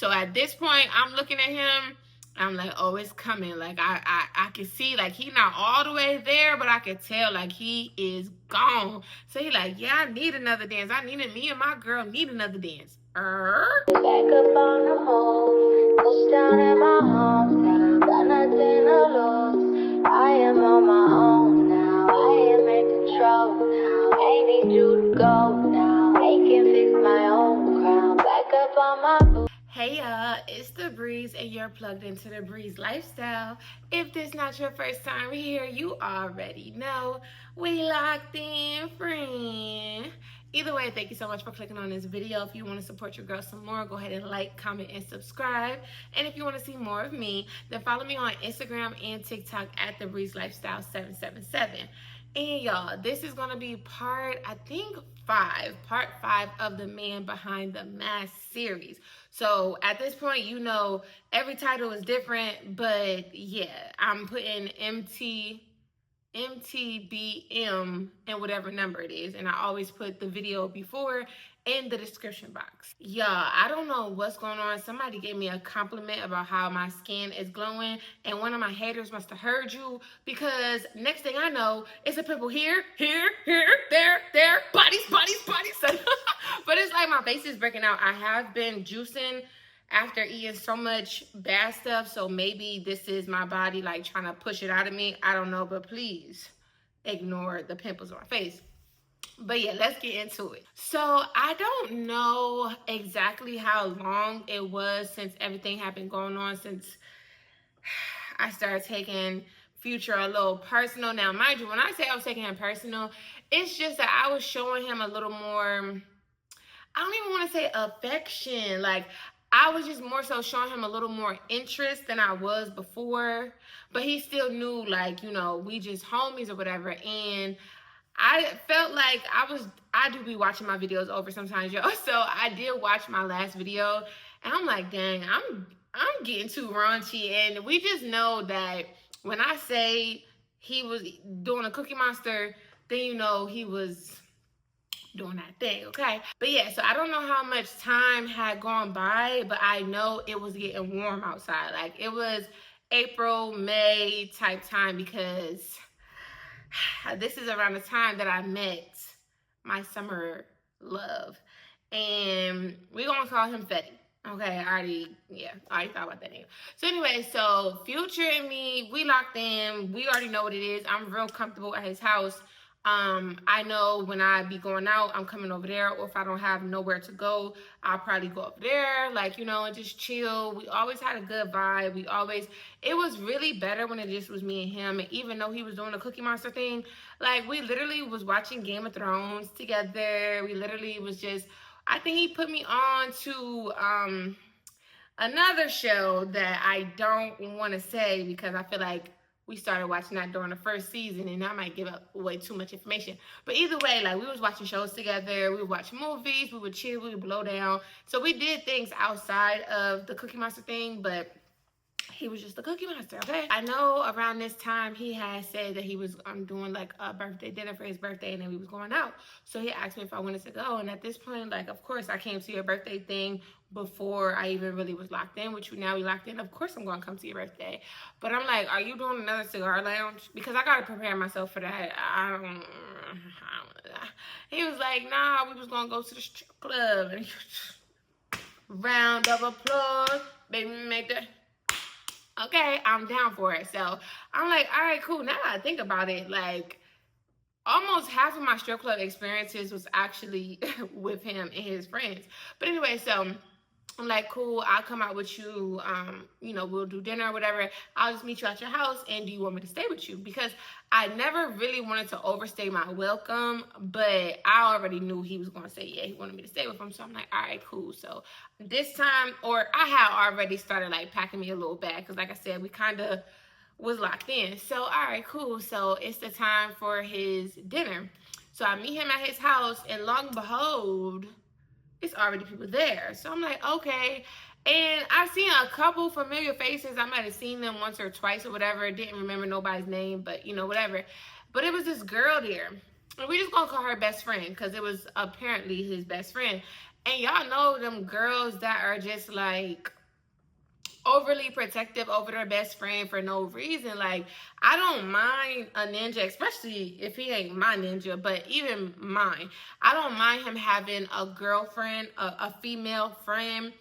So at this point, I'm looking at him. I'm like, oh, it's coming. Like I can see, like, he not all the way there, but I can tell, like, he is gone. So he like, yeah, I need another dance. Me and my girl need another dance. Back up on the move, touchdown in my hometown, got nothing to lose. I am on my own now, I am in control now. I need you to go now, I can fix my own crown. Back up on my move. Hey y'all, it's TheBreeze and you're plugged into the Breeze lifestyle. If this not your first time here, you already know we locked in, friend. Either way, thank you so much for clicking on this video. If you want to support your girl some more, go ahead and like, comment, and subscribe. And if you want to see more of me, then follow me on Instagram and TikTok at TheBreeze Lifestyle 777. And y'all, this is gonna be part 5 of the Man Behind the Mask series. So at this point, you know, every title is different, but yeah, I'm putting MTBM and whatever number it is, and I always put the video before in the description box. Y'all, I don't know what's going on. Somebody gave me a compliment about how my skin is glowing, and one of my haters must have heard you, because next thing I know, it's a pimple here, there, bodies. But it's like my face is breaking out. I have been juicing after eating so much bad stuff, so maybe this is my body like trying to push it out of me. I don't know, but please ignore the pimples on my face. But yeah, let's get into it. So I don't know exactly how long it was since everything had been going on, since I started taking Future a little personal. Now, mind you, when I say I was taking him personal, it's just that I was showing him a little more, I don't even want to say affection. Like, I was just more so showing him a little more interest than I was before. But he still knew, like, you know, we just homies or whatever. And I felt like I do be watching my videos over sometimes, yo. So I did watch my last video, and I'm like, dang, I'm getting too raunchy. And we just know that when I say he was doing a Cookie Monster, then you know he was doing that thing, okay? But yeah, so I don't know how much time had gone by, but I know it was getting warm outside. Like, it was April, May type time, because this is around the time that I met my summer love. And we're gonna call him Fetty. Okay, I already thought about that name. So anyway, so Future and me, we locked in. We already know what it is. I'm real comfortable at his house. I know when I be going out, I'm coming over there, or if I don't have nowhere to go, I'll probably go up there, like, you know, and just chill. We always had a good vibe. It was really better when it just was me and him. And even though he was doing the Cookie Monster thing, like, we literally was watching Game of Thrones together. We literally was just, I think he put me on to another show that I don't want to say, because I feel like we started watching that during the first season, and I might give away too much information. But either way, like, we was watching shows together. We would watch movies. We would chill. We would blow down. So we did things outside of the Cookie Monster thing, but he was just the Cookie Monster, okay? I know around this time he had said that he was doing like a birthday dinner for his birthday, and then we was going out. So he asked me if I wanted to go, and at this point, like, of course, I came to your birthday thing before I even really was locked in with you. Now we locked in, of course I'm gonna come to your birthday. But I'm like, are you doing another cigar lounge? Because I gotta prepare myself for that. He was like, nah, we was gonna go to the strip club. And round of applause, baby, make that. Okay, I'm down for it. So I'm like, all right, cool. Now that I think about it, like, almost half of my strip club experiences was actually with him and his friends. But anyway, so I'm like, cool, I'll come out with you. You know, we'll do dinner or whatever. I'll just meet you at your house. And do you want me to stay with you? Because I never really wanted to overstay my welcome, but I already knew he was going to say, yeah, he wanted me to stay with him. So I'm like, all right, cool. So this time, or I had already started like packing me a little bag, because like I said, we kind of was locked in. So all right, cool. So it's the time for his dinner. So I meet him at his house, and long and behold, it's already people there. So I'm like, okay. And I've seen a couple familiar faces. I might have seen them once or twice or whatever. Didn't remember nobody's name, but you know, whatever. But it was this girl there. And we just gonna call her best friend, because it was apparently his best friend. And y'all know them girls that are just like overly protective over their best friend for no reason. Like, I don't mind a ninja, especially if he ain't my ninja, but even mine. I don't mind him having a girlfriend, a female friend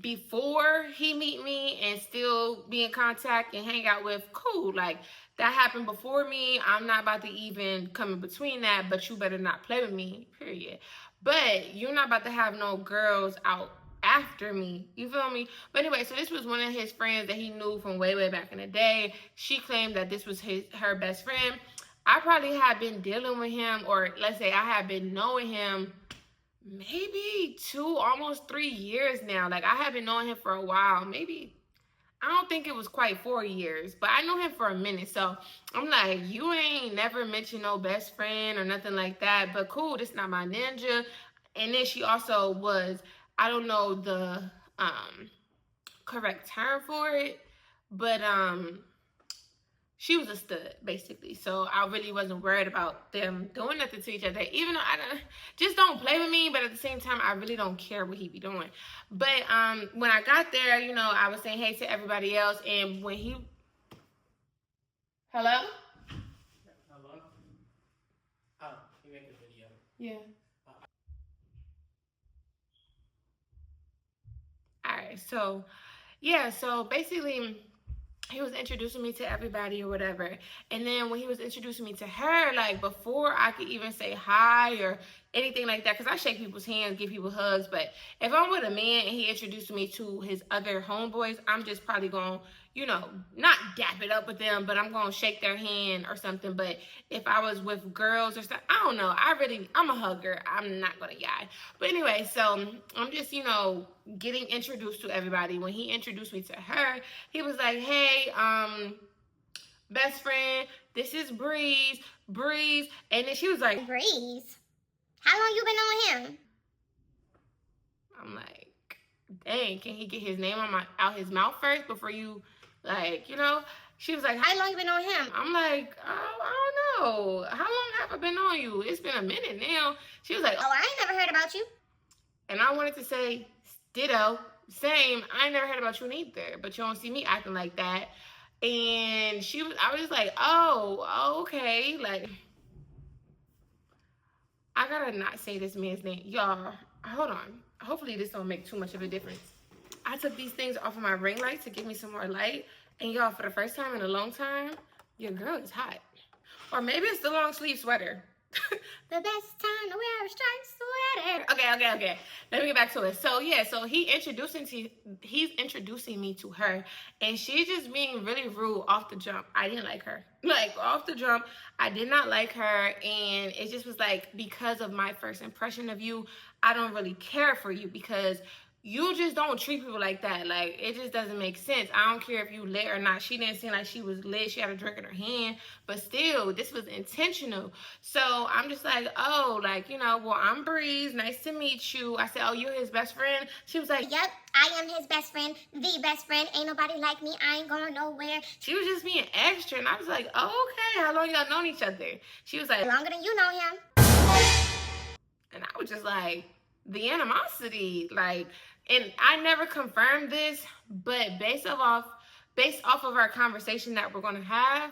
before he meet me and still be in contact and hang out with. Cool. Like, that happened before me. I'm not about to even come in between that, but you better not play with me, period. But you're not about to have no girls out after me. You feel me? But anyway, so this was one of his friends that he knew from way, way back in the day. She claimed that this was her best friend. I probably had been dealing with him, or let's say I had been knowing him maybe 2, almost 3 years now. Like, I had been knowing him for a while. Maybe, I don't think it was quite 4 years, but I knew him for a minute. So I'm like, you ain't never mentioned no best friend or nothing like that. But cool, this not my ninja. And then she also was, I don't know the correct term for it, but she was a stud basically. So I really wasn't worried about them doing nothing to each other, even though I don't, just don't play with me, but at the same time I really don't care what he be doing. But when I got there, you know, I was saying hey to everybody else, and when he hello Hello? Oh, you make a video. yeah all right, so yeah, so basically he was introducing me to everybody or whatever. And then when he was introducing me to her, like before I could even say hi or anything like that, because I shake people's hands, give people hugs, but if I'm with a man and he introduced me to his other homeboys, I'm just probably going to, you know, not dap it up with them, but I'm going to shake their hand or something. But if I was with girls or something, I don't know. I'm a hugger. I'm not going to lie. But anyway, so I'm just, you know, getting introduced to everybody. When he introduced me to her, he was like, hey, best friend, this is Breeze. And then she was like, Breeze? How long you been on him? I'm like, dang, can he get his name out his mouth first before you, like, you know? She was like, how long you been on him? I'm like, oh, I don't know. How long have I been on you? It's been a minute now. She was like, oh, I ain't never heard about you. And I wanted to say, ditto, same. I ain't never heard about you neither, but you don't see me acting like that. And I was just like, oh, okay. Like, I gotta not say this man's name. Y'all, hold on. Hopefully this don't make too much of a difference. I took these things off of my ring light to give me some more light. And y'all, for the first time in a long time, your girl is hot. Or maybe it's the long sleeve sweater. The best time to wear a striped sweater. Okay. Let me get back to it. So yeah, so he's introducing me to her, and she's just being really rude off the jump. I didn't like her. Like off the jump, I did not like her, and it just was like, because of my first impression of you, I don't really care for you because you just don't treat people like that. Like, it just doesn't make sense. I don't care if you lit or not. She didn't seem like she was lit. She had a drink in her hand, but still, this was intentional. So I'm just like, oh, like, you know, well, I'm Breeze. Nice to meet you. I said, oh, you're his best friend? She was like, yep, I am his best friend, the best friend. Ain't nobody like me. I ain't going nowhere. She was just being extra, and I was like, oh, okay. How long y'all known each other? She was like, longer than you know him. And I was just like, the animosity, like, and I never confirmed this, but based off of our conversation that we're gonna have,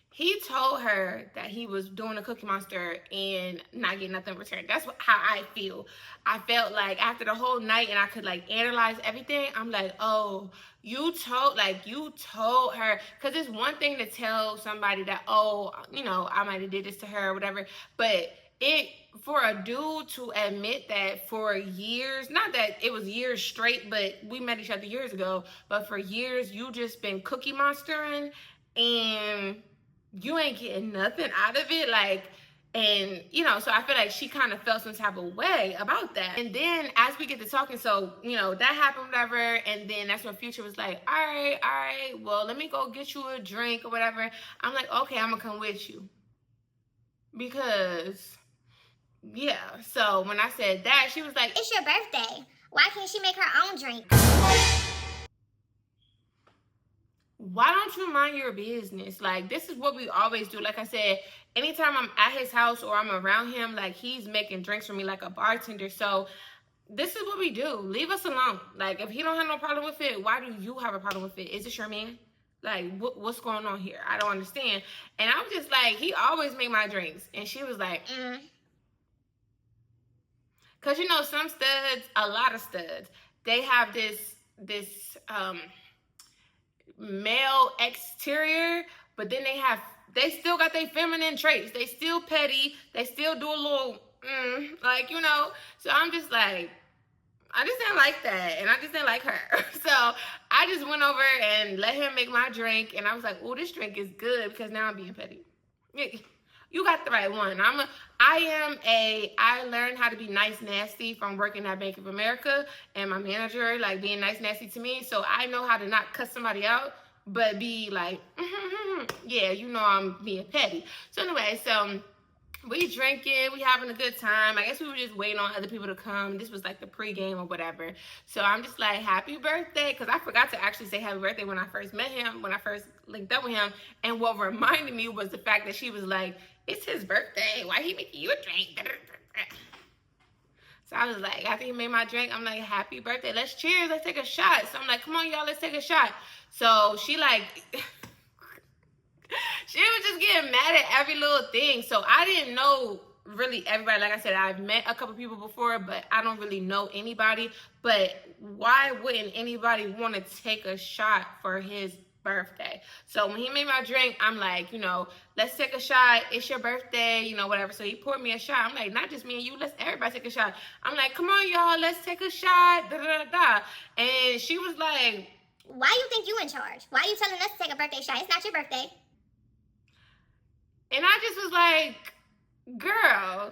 he told her that he was doing a Cookie Monster and not getting nothing in return. That's how I feel. I felt like after the whole night and I could like analyze everything, I'm like, oh, you told her, because it's one thing to tell somebody that, oh, you know, I might have did this to her or whatever, but for a dude to admit that for years, not that it was years straight, but we met each other years ago, but for years you just been Cookie Monstering and you ain't getting nothing out of it, like, and you know, so I feel like she kind of felt some type of way about that. And then as we get to talking, so you know, that happened, whatever, and then that's when Future was like, all right, well, let me go get you a drink or whatever. I'm like, okay, I'm gonna come with you, because yeah. So when I said that, she was like, it's your birthday. Why can't she make her own drink? why don't you mind your business? Like, this is what we always do. Like I said, anytime I'm at his house or I'm around him, like, he's making drinks for me like a bartender. So this is what we do. Leave us alone. Like, if he don't have no problem with it, why do you have a problem with it? Is this your man? Like, what's going on here? I don't understand. And I was just like, he always make my drinks. And she was like, Because, you know, some studs, a lot of studs, they have this male exterior, but then they still got their feminine traits. They still petty. They still do a little, like, you know. So I'm just like, I just didn't like that, and I just didn't like her. So I just went over and let him make my drink, and I was like, oh, this drink is good, because now I'm being petty. You got the right one. I learned how to be nice nasty from working at Bank of America, and my manager, like, being nice nasty to me. So I know how to not cuss somebody out, but be like, yeah, you know I'm being petty. So anyway, so we drinking, we having a good time. I guess we were just waiting on other people to come. This was like the pregame or whatever. So I'm just like, happy birthday, because I forgot to actually say happy birthday when I first met him, when I first linked up with him. And what reminded me was the fact that she was like, it's his birthday, why he making you a drink? So I was like, after he made my drink, I'm like, happy birthday, let's cheers, let's take a shot. So I'm like, come on, y'all, let's take a shot. So she like, she was just getting mad at every little thing. So I didn't know really everybody. Like I said, I've met a couple people before, but I don't really know anybody. But why wouldn't anybody want to take a shot for his birthday? So when he made my drink, I'm like, you know, let's take a shot. It's your birthday, you know, whatever. So he poured me a shot. I'm like, not just me and you, let's everybody take a shot. I'm like, come on, y'all, let's take a shot. Da, da, da, da. And she was like, why you think you in charge? Why are you telling us to take a birthday shot? It's not your birthday. And I just was like, girl,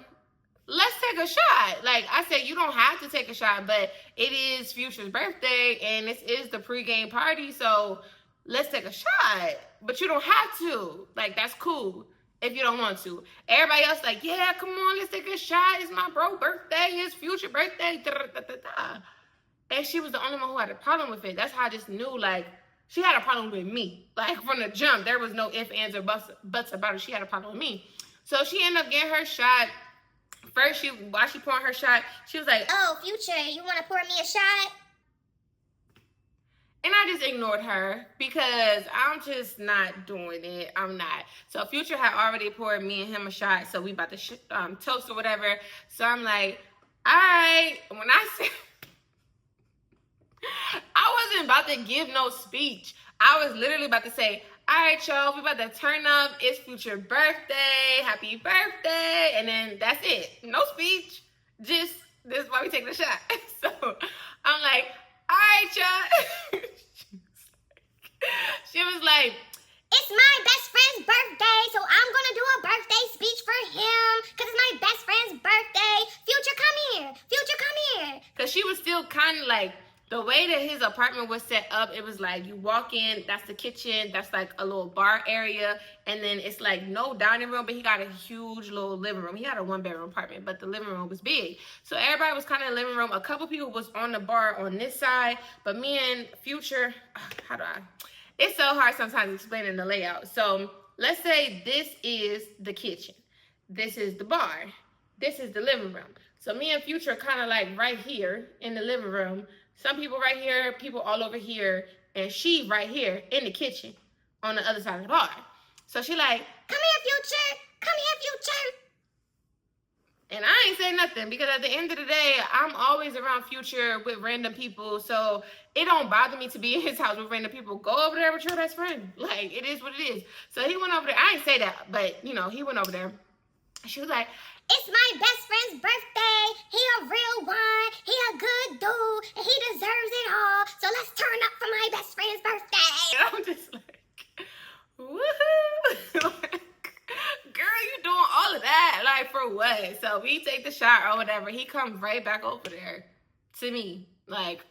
let's take a shot. Like I said, you don't have to take a shot, but it is Future's birthday and this is the pregame party, so let's take a shot. But you don't have to. Like, that's cool if you don't want to. Everybody else like, yeah, come on, let's take a shot. It's my bro birthday, his Future birthday. Da, da, da, da, da. And she was the only one who had a problem with it. That's how I just knew, like, she had a problem with me. Like, from the jump, there was no ifs, ands, or buts about it. She had a problem with me. So she ended up getting her shot. First, while she pouring her shot, she was like, oh, Future, you want to pour me a shot? And I just ignored her because I'm just not doing it. I'm not. So Future had already poured me and him a shot. So we about to toast or whatever. So I'm like, all right. When I said, I wasn't about to give no speech. I was literally about to say, all right, y'all, we about to turn up. It's Future birthday. Happy birthday. And then that's it. No speech. Just, this is why we take the shot. So I'm like, all right, y'all. She was like, it's my best friend's birthday, so I'm gonna do a birthday speech for him, because it's my best friend's birthday. Future, come here. Future, come here. Because she was still kind of like, the way that his apartment was set up, it was like you walk in, that's the kitchen, that's like a little bar area, and then it's like no dining room, but he got a huge little living room. He had a 1-bedroom apartment, but the living room was big. So everybody was kind of in the living room. A couple people was on the bar on this side, but me and Future, it's so hard sometimes explaining the layout. So let's say this is the kitchen. This is the bar. This is the living room. So me and Future kind of like right here in the living room. Some people right here, people all over here, and she right here in the kitchen on the other side of the bar. So she like, come here, Future. Come here, Future. And I ain't say nothing because at the end of the day, I'm always around Future with random people. So it don't bother me to be in his house with random people. Go over there with your best friend. Like, it is what it is. So he went over there. I ain't say that, but, you know, he went over there. She was like, it's my best friend's birthday. He a real one. He a good dude. And he deserves it all. So let's turn up for my best friend's birthday. And I'm just like, woohoo. Like, girl, you doing all of that? Like, for what? So we take the shot or whatever. He comes right back over there to me. Like,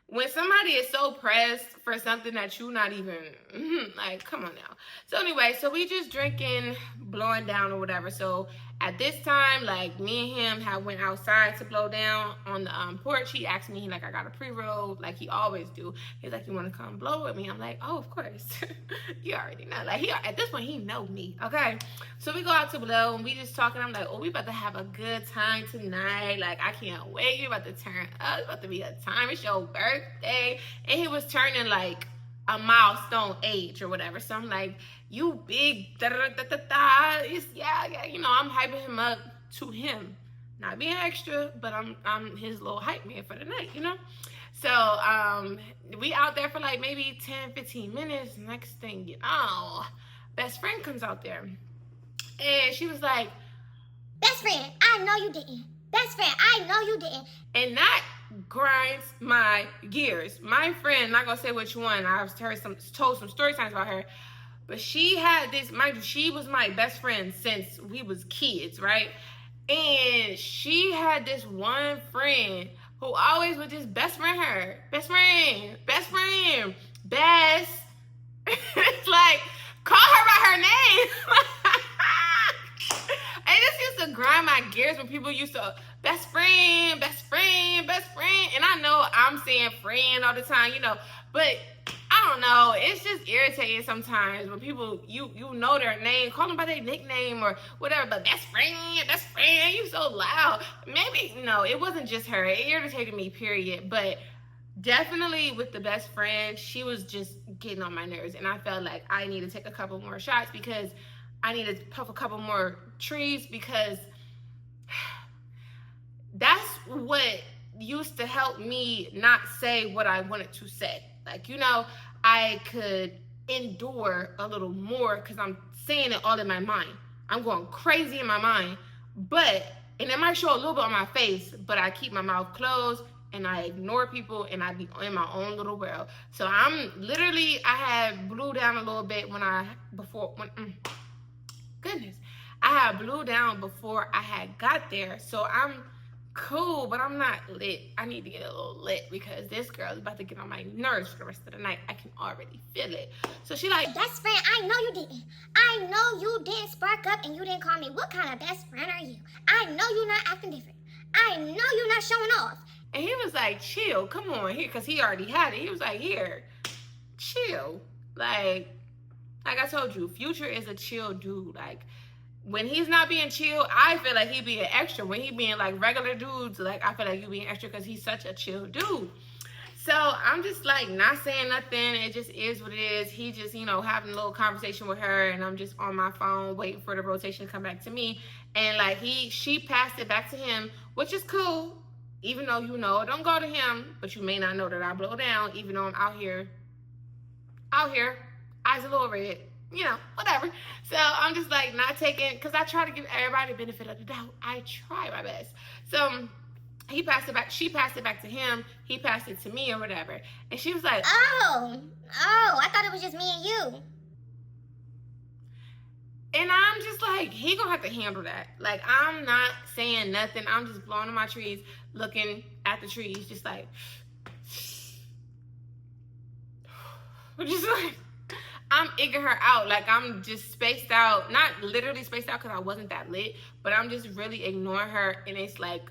when somebody is so pressed for something that you not even, like, come on now. So anyway, so we just drinking, blowing down or whatever. So At this time, like, me and him had went outside to blow down on the porch. He asked me, like, I got a pre-roll, like he always do. He's like, you want to come blow with me? I'm like, oh, of course. You already know. Like, he at this point, he know me, okay? So we go out to blow, and we just talking. I'm like, oh, we about to have a good time tonight. Like, I can't wait. You're about to turn up. It's about to be a time. It's your birthday. And he was turning, like, a milestone age or whatever. So I'm like, you big da da da da da. Yeah, you know, I'm hyping him up to him. Not being extra, but I'm his little hype man for the night, you know? So we out there for like maybe 10, 15 minutes. Next thing you know, best friend comes out there. And she was like, best friend, I know you didn't. Best friend, I know you didn't. And that grinds my gears. My friend, not gonna say which one, I've told some story times about her, but she had this, mind you, she was my best friend since we was kids, right? And she had this one friend who always would just best friend her. Best friend. Like, call her by her name. And this used to grind my gears when people used to, best friend. And I know I'm saying friend all the time, you know, but I don't know. It's just irritating sometimes when people, you know their name, call them by their nickname or whatever, but best friend, you so loud. Maybe, no, it wasn't just her. It irritated me, period. But definitely with the best friend, she was just getting on my nerves. And I felt like I need to take a couple more shots because I need to puff a couple more trees because that's what used to help me not say what I wanted to say. Like, you know, I could endure a little more because I'm saying it all in my mind. I'm going crazy in my mind, and it might show a little bit on my face, but I keep my mouth closed and I ignore people and I be in my own little world. So I had blew down a little bit I had blew down before I had got there. So I'm cool, but I'm not lit. I need to get a little lit because this girl is about to get on my nerves for the rest of the night. I can already feel it. So she like, best friend, I know you didn't. I know you didn't spark up and you didn't call me. What kind of best friend are you? I know you're not acting different. I know you're not showing off. And he was like, chill, come on here, because he already had it. He was like, here, chill. Like I told you, Future is a chill dude. Like, when he's not being chill, I feel like he being extra. When he being like regular dudes, like I feel like you being extra because he's such a chill dude. So I'm just like not saying nothing. It just is what it is. He just, you know, having a little conversation with her, and I'm just on my phone waiting for the rotation to come back to me. And like she passed it back to him, which is cool. Even though you know, don't go to him, but you may not know that I blow down. Even though I'm out here, eyes a little red. You know, whatever. So I'm just like not taking, because I try to give everybody the benefit of the doubt. I try my best. So he passed it back. She passed it back to him. He passed it to me or whatever. And she was like, oh, I thought it was just me and you. And I'm just like, he gonna have to handle that. Like, I'm not saying nothing. I'm just blowing on my trees, looking at the trees, just like, just like, I'm egging her out. Like, I'm just spaced out. Not literally spaced out because I wasn't that lit, but I'm just really ignoring her. And it's like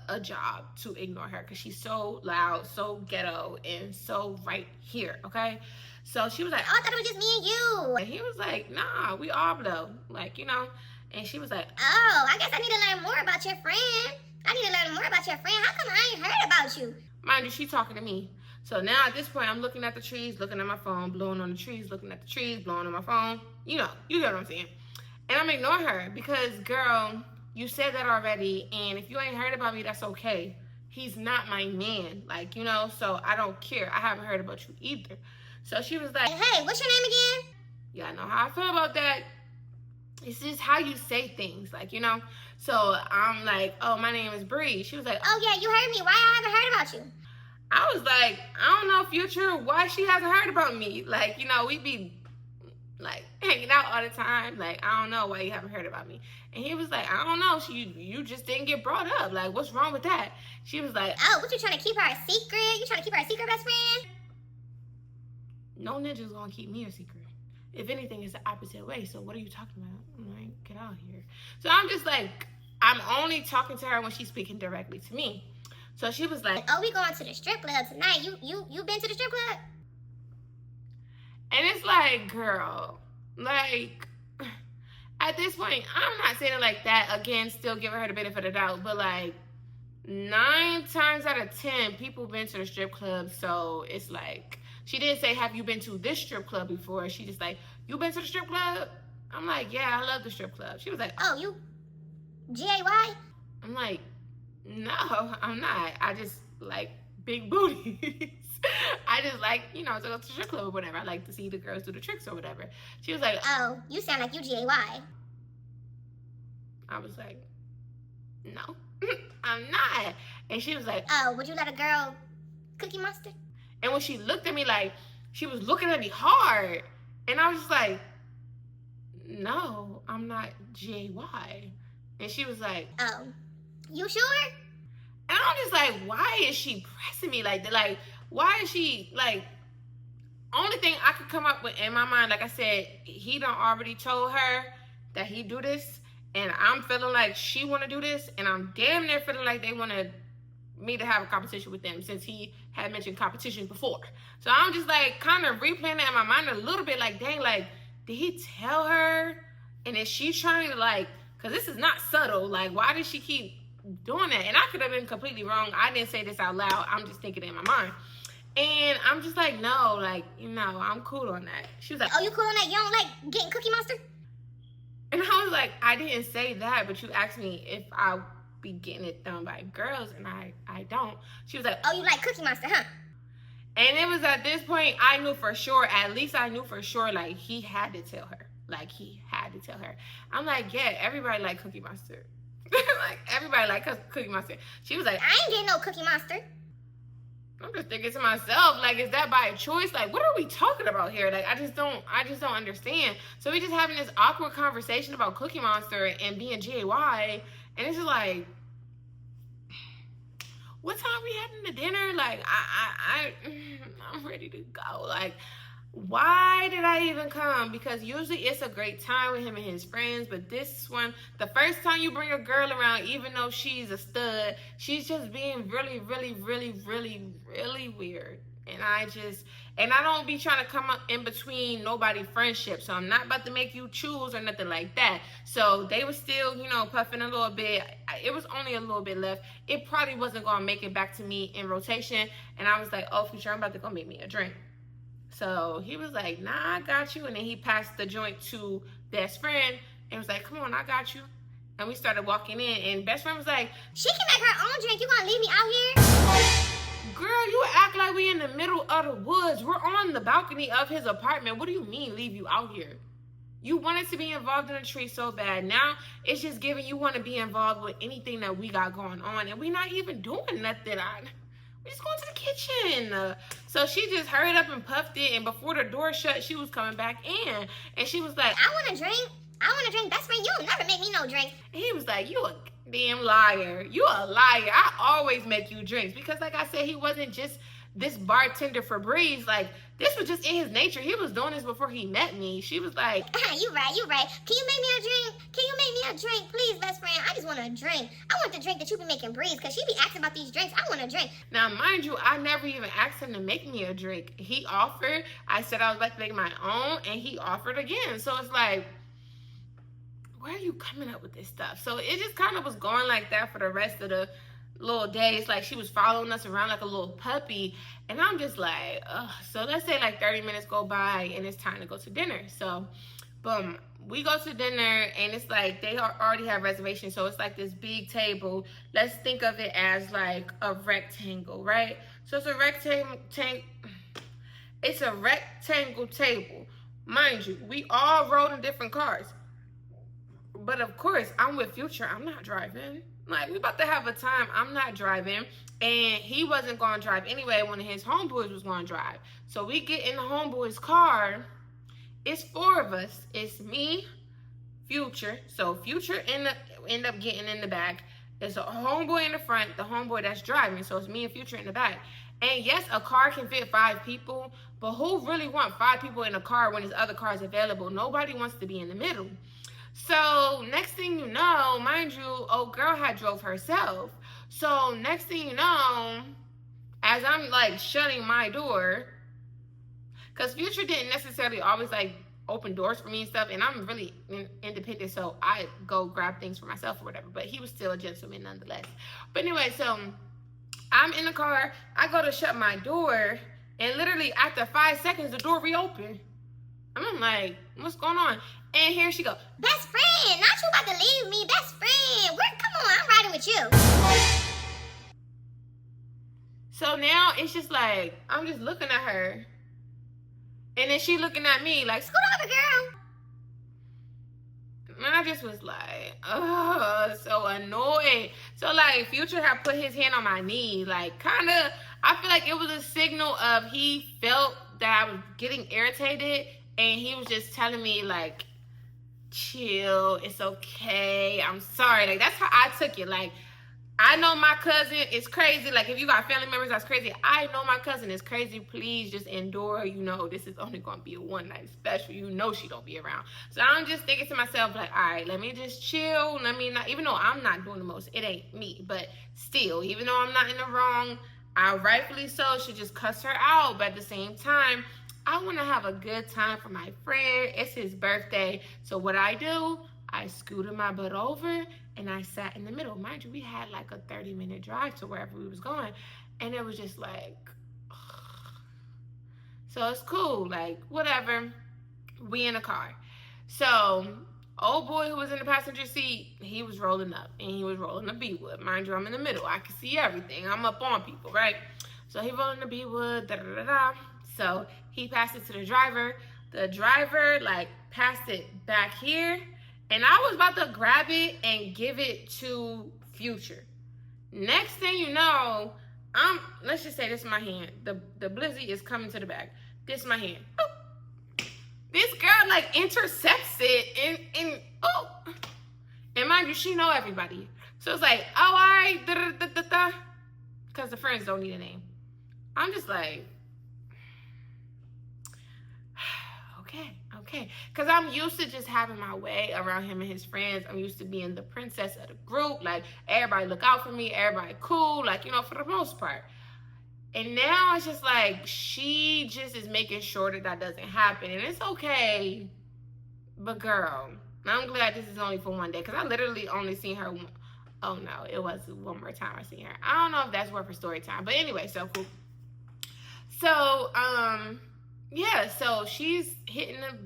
a job to ignore her because she's so loud, so ghetto, and so right here, okay? So she was like, oh, I thought it was just me and you. And he was like, nah, we all blow. Like, you know? And she was like, oh, I guess I need to learn more about your friend. How come I ain't heard about you? Mind you, she talking to me. So now at this point, I'm looking at the trees, looking at my phone, blowing on the trees, looking at the trees, blowing on my phone. You know, you get what I'm saying. And I'm ignoring her because, girl, you said that already. And if you ain't heard about me, that's okay. He's not my man. Like, you know, so I don't care. I haven't heard about you either. So she was like, hey, what's your name again? Yeah, I know how I feel about that. It's just how you say things, like, you know. So I'm like, oh, my name is Bree. She was like, oh, yeah, you heard me. Why I haven't heard about you? I was like, I don't know, Future, why she hasn't heard about me. Like, you know, we be, like, hanging out all the time. Like, I don't know why you haven't heard about me. And he was like, I don't know. You just didn't get brought up. Like, what's wrong with that? She was like, oh, what, you trying to keep her a secret? You trying to keep her a secret, best friend? No ninja's gonna keep me a secret. If anything, it's the opposite way. So what are you talking about? I'm like, get out here. So I'm just like, I'm only talking to her when she's speaking directly to me. So she was like, oh, we going to the strip club tonight. You been to the strip club? and it's like, girl, like, at this point, I'm not saying it like that. Again, still giving her the benefit of the doubt, but like 9 times out of 10, people been to the strip club. So it's like, she didn't say, have you been to this strip club before? She just like, you been to the strip club? I'm like, yeah, I love the strip club. She was like, oh, you gay? I'm like, no, I'm not. I just like big booties. I just like, to go to the strip club or whatever. I like to see the girls do the tricks or whatever. She was like, oh, you sound like you gay. I was like, no, I'm not. And she was like, oh, would you let a girl Cookie Monster? And when she looked at me, like, she was looking at me hard. And I was just like, no, I'm not GAY. And she was like, oh, you sure? And I'm just like, why is she pressing me like that? Like, why is she, like, only thing I could come up with in my mind, like I said, he done already told her that he do this. And I'm feeling like she want to do this. And I'm damn near feeling like they want me to have a competition with them, since he had mentioned competition before. So I'm just like kind of replaying that in my mind a little bit, like, dang, like, did he tell her? And is she trying to, like, because this is not subtle, like, why does she keep doing that? And I could have been completely wrong. I didn't say this out loud. I'm just thinking it in my mind. And I'm just like, no, like, I'm cool on that. She was like, oh, you cool on that? You don't like getting Cookie Monster? And I was like, I didn't say that, but you asked me if I be getting it done by girls, and I don't. She was like, oh, you like Cookie Monster, huh? And it was at this point I knew for sure, like, he had to tell her. Like, he had to tell her. I'm like, yeah, everybody like Cookie Monster. Like, everybody like Cookie Monster. She was like, I ain't getting no Cookie Monster. I'm just thinking to myself, like, is that by choice? Like, what are we talking about here? Like, I just don't understand. So we just having this awkward conversation about Cookie Monster and being GAY, and it's just like, what time we having the dinner? Like, I'm ready to go. Like, why did I even come? Because usually it's a great time with him and his friends, but this one, the first time you bring a girl around, even though she's a stud, she's just being really, really, really, really, really weird. And I don't be trying to come up in between nobody's friendship. So I'm not about to make you choose or nothing like that. So they were still, puffing a little bit. It was only a little bit left. It probably wasn't going to make it back to me in rotation. And I was like, oh, Future, I'm about to go make me a drink. So he was like, nah, I got you. And then he passed the joint to best friend and was like, come on, I got you. And we started walking in, and best friend was like, she can make her own drink. You gonna leave me out here? girl, you act like we in the middle of the woods. We're on the balcony of his apartment. What do you mean leave you out here? You wanted to be involved in a tree so bad. Now it's just giving you want to be involved with anything that we got going on. And we not even doing nothing. We're just going to the kitchen. So she just hurried up and puffed it. And before the door shut, she was coming back in. And she was like, I want a drink. I want a drink. Best friend, you'll never make me no drink. And he was like, you a damn liar. You a liar. I always make you drinks. Because like I said, he wasn't just this bartender for Breeze. Like, this was just in his nature. He was doing this before he met me. She was like, you right. Can you make me a drink? Can you make me a drink, please, best friend? I just want a drink. I want the drink that you be making Breeze, because she be asking about these drinks. I want a drink. Now, mind you, I never even asked him to make me a drink. He offered. I said I was about to make my own, and he offered again. So it's like, where are you coming up with this stuff? So it just kind of was going like that for the rest of the little days. Like, she was following us around like a little puppy, and I'm just like, ugh. So let's say like 30 minutes go by and it's time to go to dinner. So boom, we go to dinner, and it's like they already have reservations. So it's like this big table. Let's think of it as like a rectangle, right? So it's a rectangle table. Mind you, we all rode in different cars. But of course, I'm with Future. I'm not driving. Like, we about to have a time. I'm not driving. And he wasn't going to drive anyway. One of his homeboys was going to drive. So we get in the homeboy's car. It's 4 of us. It's me, Future. So Future end up getting in the back. There's a homeboy in the front, the homeboy that's driving. So it's me and Future in the back. And yes, a car can fit 5 people, but who really want 5 people in a car when there's other cars available? Nobody wants to be in the middle. So next thing you know, mind you, old girl had drove herself. So next thing you know, as I'm like shutting my door, because Future didn't necessarily always like open doors for me and stuff, and I'm really independent, so I go grab things for myself or whatever, but he was still a gentleman nonetheless. But anyway, so I'm in the car, I go to shut my door, and literally after 5 seconds the door reopened. I'm like, what's going on? And here she go, best friend, not you about to leave me, best friend. Come on, I'm riding with you. So now it's just like, I'm just looking at her. And then she looking at me like, scoot over, girl. And I just was like, oh, so annoyed. So like Future had put his hand on my knee, like kind of, I feel like it was a signal of he felt that I was getting irritated, and he was just telling me like, chill, it's okay, I'm sorry. Like that's how I took it. Like, I know my cousin is crazy. Like, if you got family members that's crazy, I know my cousin is crazy. Please just endure. You know, this is only going to be a one-night special. You know she don't be around. So I'm just thinking to myself, like, all right, let me just chill. Let me not, even though I'm not doing the most, it ain't me. But still, even though I'm not in the wrong, I rightfully so should just cuss her out. But at the same time, I want to have a good time for my friend. It's his birthday. So what I do, I scooted my butt over and I sat in the middle. Mind you, we had like a 30-minute drive to wherever we was going. And it was just like, so it's cool. Like, whatever. We in a car. So, old boy who was in the passenger seat, he was rolling up. And he was rolling a B-Wood. Mind you, I'm in the middle. I can see everything. I'm up on people, right? So he rolling the B-Wood, da-da-da-da. So he passed it to the driver. The driver, like, passed it back here. And I was about to grab it and give it to Future. Next thing you know, let's just say this is my hand. The blizzy is coming to the back. This is my hand. Oh. This girl like intercepts it and oh. And mind you, she know everybody. So it's like, oh, all right, da-da-da-da-da. Because the friends don't need a name. I'm just like, okay. Because I'm used to just having my way around him and his friends. I'm used to being the princess of the group. Like, everybody look out for me. Everybody cool. Like, you know, for the most part. And now it's just like, she just is making sure that that doesn't happen. And it's okay. But girl, I'm glad this is only for one day. Because I literally only seen her one. Oh, no. It was one more time I seen her. I don't know if that's worth for story time. But anyway, so cool. So, yeah, so she's hitting the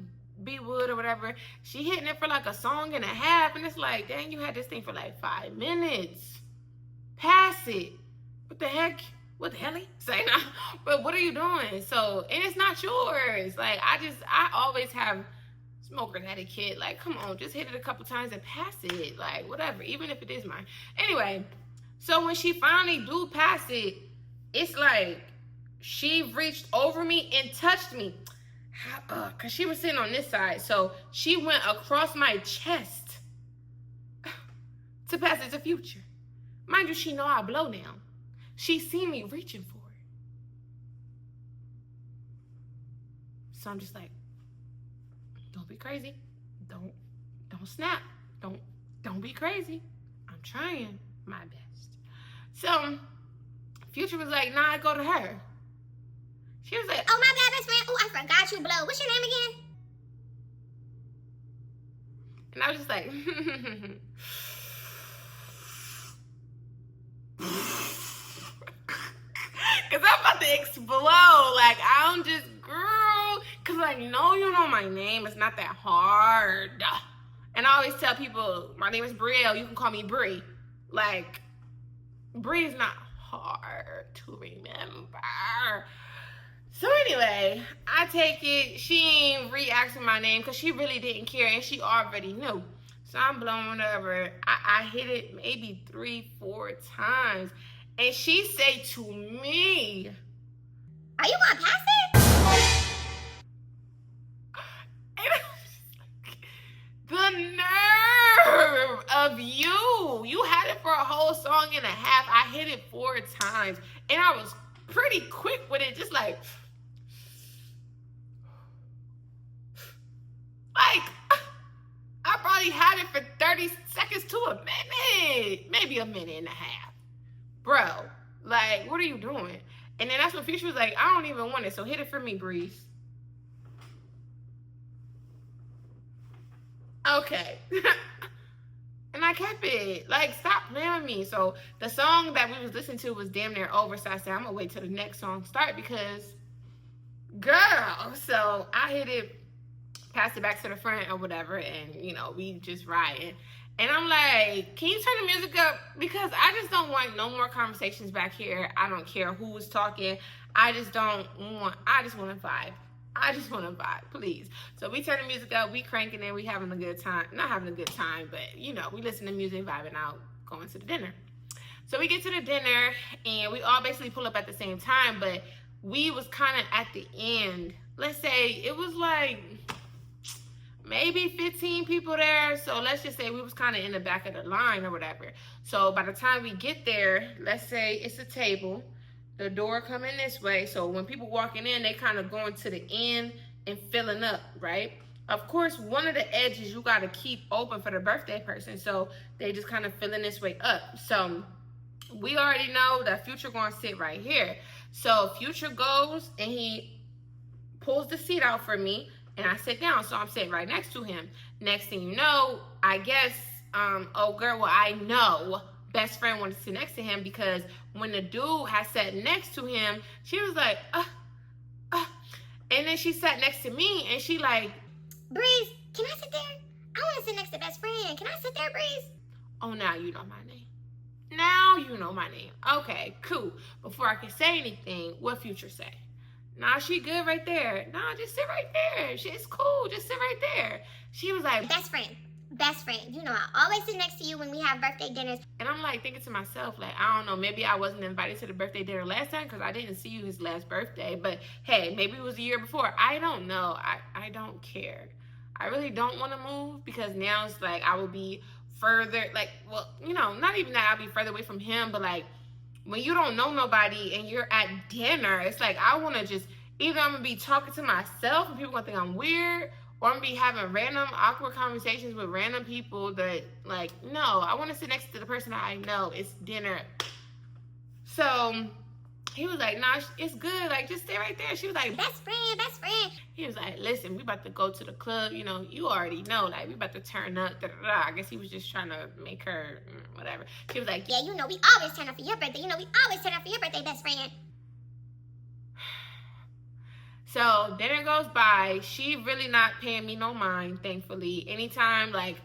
B-Wood or whatever. She hitting it for like a song and a half. And it's like, dang, you had this thing for like 5 minutes. Pass it. What the heck? What the hell? Say no. But what are you doing? So, and it's not yours. Like, I always have smoker etiquette. Like, come on, just hit it a couple times and pass it. Like, whatever, even if it is mine. Anyway, so when she finally do pass it, it's like, she reached over me and touched me. Because she was sitting on this side. So she went across my chest to pass it to Future. Mind you, she know I blow now. She seen me reaching for it. So I'm just like, don't be crazy. Don't snap. Don't be crazy. I'm trying my best. So Future was like, nah, go to her. She was like, oh, my bad, best friend. Oh, I forgot you blow. What's your name again? And I was just like, because I'm about to explode. Like, I'm just, girl. Because, like, no, you know my name. It's not that hard. And I always tell people, my name is Brielle. You can call me Brie. Like, Brie is not hard to remember. So anyway, I take it. She ain't re-asking my name because she really didn't care and she already knew. So I'm blowing over. I hit it maybe 3-4 times. And she say to me, are you gonna pass it? And I was like, the nerve of you. You had it for a whole song and a half. I hit it 4 times. And I was pretty quick with it, just like I probably had it for 30 seconds to a minute, maybe a minute and a half. Bro, like, what are you doing? And then that's when Future was like, I don't even want it, so hit it for me, Breeze. Okay. And I kept it. Like, stop playing with me. So the song that we was listening to was damn near over, so I said, I'm gonna wait till the next song start because, girl. So I hit it, passed it back to the front or whatever, and, you know, we just riding. And I'm like, can you turn the music up? Because I just don't want no more conversations back here. I don't care who is talking. I just want to vibe. I just want to vibe, please. So we turn the music up, we cranking it, we having a good time. Not having a good time, but, you know, we listen to music, vibing out, going to the dinner. So we get to the dinner, and we all basically pull up at the same time, but we was kind of at the end. Let's say it was like maybe 15 people there, so let's just say we was kind of in the back of the line or whatever. So by the time we get there, let's say it's a table, the door coming this way, so when people walking in, they kind of going to the end and filling up, right? Of course, one of the edges you got to keep open for the birthday person, so they just kind of filling this way up. So we already know that Future gonna sit right here. So Future goes and he pulls the seat out for me, and I sit down, so I'm sitting right next to him. Next thing you know, I guess, oh girl, well, I know best friend wanted to sit next to him because when the dude had sat next to him, she was like, and then she sat next to me, and she like, Breeze, can I sit there? I want to sit next to best friend. Can I sit there, Breeze? oh, now you know my name. Now you know my name. Okay, cool. Before I can say anything, what Future say? Nah, she good right there. Nah, just sit right there. She's cool. Just sit right there. She was like, Best friend. Best friend. You know, I always sit next to you when we have birthday dinners. and I'm like thinking to myself, like, I don't know, maybe I wasn't invited to the birthday dinner last time because I didn't see you his last birthday. But hey, maybe it was the year before. I don't know. I don't care. I really don't want to move because now it's like I will be further, like, well, you know, not even that I'll be further away from him, but like when you don't know nobody and you're at dinner, it's like I want to just, either I'm going to be talking to myself and people going to think I'm weird, or I'm going to be having random awkward conversations with random people that, like, no, I want to sit next to the person I know. It's dinner. So he was like, nah, it's good. Like, just stay right there. She was like, Best friend, best friend. he was like, listen, we about to go to the club. You know, you already know. Like, we about to turn up. Da, da, da. I guess he was just trying to make her, whatever. She was like, Yeah, you know, we always turn up for your birthday. You know, we always turn up for your birthday, best friend. so dinner goes by. She really not paying me no mind, thankfully. Anytime, like,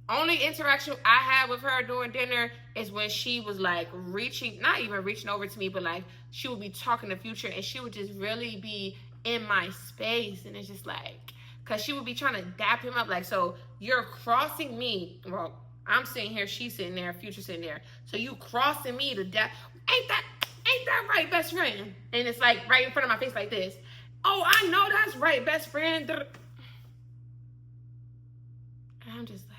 only interaction I had with her during dinner is when she was like reaching, not even reaching over to me, but like she would be talking to Future and she would just really be in my space. And it's just like, cause she would be trying to dap him up. Like, so you're crossing me. Well, I'm sitting here, she's sitting there, Future sitting there. So you crossing me to dap. Ain't that right, best friend? And it's like right in front of my face like this. Oh, I know that's right, best friend. And I'm just like,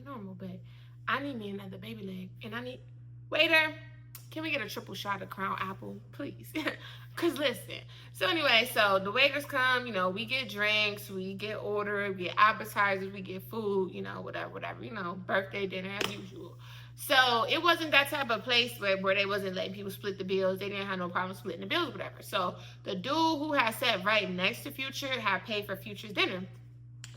be normal, but I need me another baby leg. And I need, waiter, can we get a triple shot of Crown Apple, please? Because listen, so anyway, so the waiters come, you know, we get drinks, we get order, we get appetizers, we get food, you know, whatever, you know, birthday dinner as usual. So it wasn't that type of place where they wasn't letting people split the bills. They didn't have no problem splitting the bills or whatever. So the dude who had sat right next to Future had paid for Future's dinner.